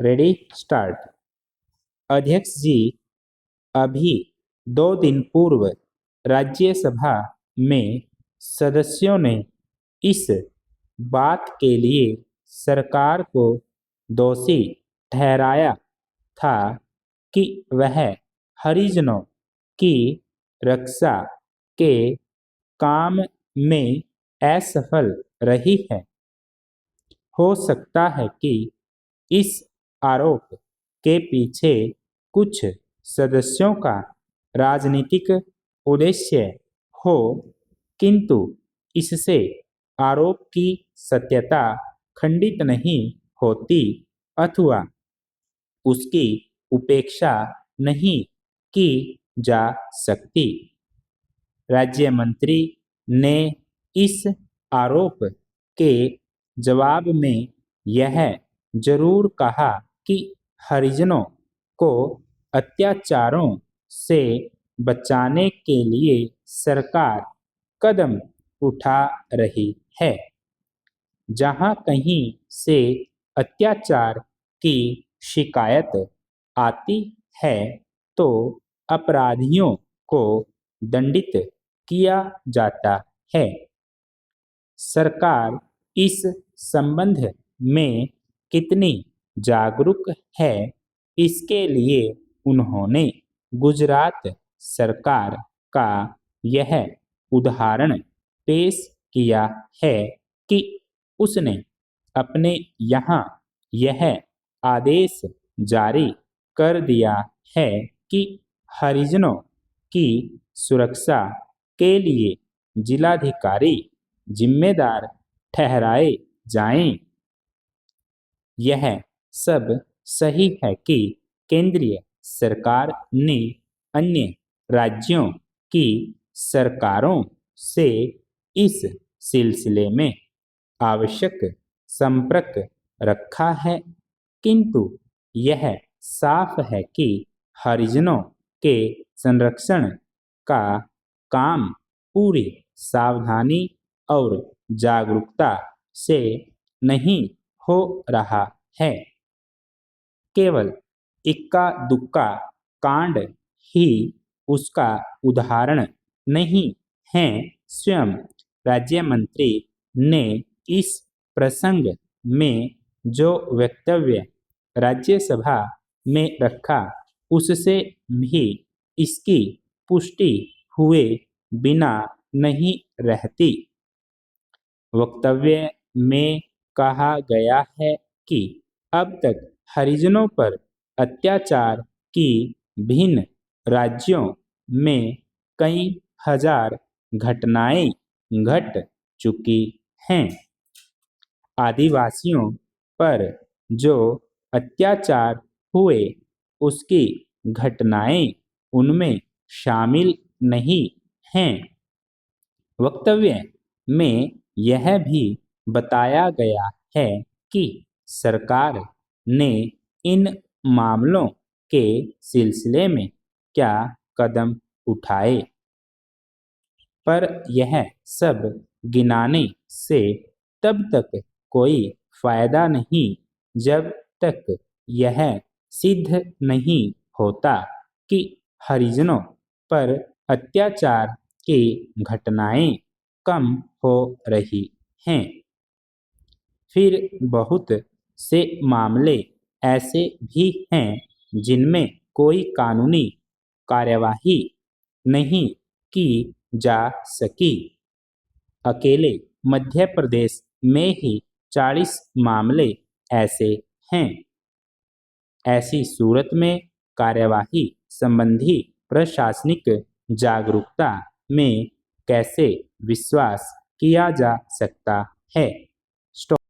Ready start. अध्यक्ष जी, अभी 2 दिन पूर्व राज्यसभा में सदस्यों ने इस बात के लिए सरकार को दोषी ठहराया था कि वह हरिजनों की रक्षा के काम में असफल रही है। हो सकता है कि इस आरोप के पीछे कुछ सदस्यों का राजनीतिक उद्देश्य हो, किंतु इससे आरोप की सत्यता खंडित नहीं होती अथवा उसकी उपेक्षा नहीं की जा सकती। राज्य मंत्री ने इस आरोप के जवाब में यह जरूर कहा कि हरिजनों को अत्याचारों से बचाने के लिए सरकार कदम उठा रही है। जहां कहीं से अत्याचार की शिकायत आती है तो अपराधियों को दंडित किया जाता है। सरकार इस संबंध में कितनी जागरूक है, इसके लिए उन्होंने गुजरात सरकार का यह उदाहरण पेश किया है कि उसने अपने यहाँ यह आदेश जारी कर दिया है कि हरिजनों की सुरक्षा के लिए जिलाधिकारी जिम्मेदार ठहराए जाएं। यह सब सही है कि केंद्रीय सरकार ने अन्य राज्यों की सरकारों से इस सिलसिले में आवश्यक संपर्क रखा है, किंतु यह साफ है कि हरिजनों के संरक्षण का काम पूरी सावधानी और जागरूकता से नहीं हो रहा है। केवल इक्का दुक्का कांड ही उसका उदाहरण नहीं है। स्वयं राज्य मंत्री ने इस प्रसंग में जो वक्तव्य राज्यसभा में रखा, उससे भी इसकी पुष्टि हुए बिना नहीं रहती। वक्तव्य में कहा गया है कि अब तक हरिजनों पर अत्याचार की भिन्न राज्यों में कई हजार घटनाएं घट चुकी हैं। आदिवासियों पर जो अत्याचार हुए उसकी घटनाएं उनमें शामिल नहीं हैं। वक्तव्य में यह भी बताया गया है कि सरकार ने इन मामलों के सिलसिले में क्या कदम उठाए, पर यह सब गिनाने से तब तक कोई फायदा नहीं जब तक यह सिद्ध नहीं होता कि हरिजनों पर अत्याचार की घटनाएं कम हो रही हैं। फिर बहुत से मामले ऐसे भी हैं जिनमें कोई कानूनी कार्यवाही नहीं की जा सकी। अकेले मध्य प्रदेश में ही 40 मामले ऐसे हैं। ऐसी सूरत में कार्यवाही संबंधी प्रशासनिक जागरूकता में कैसे विश्वास किया जा सकता है।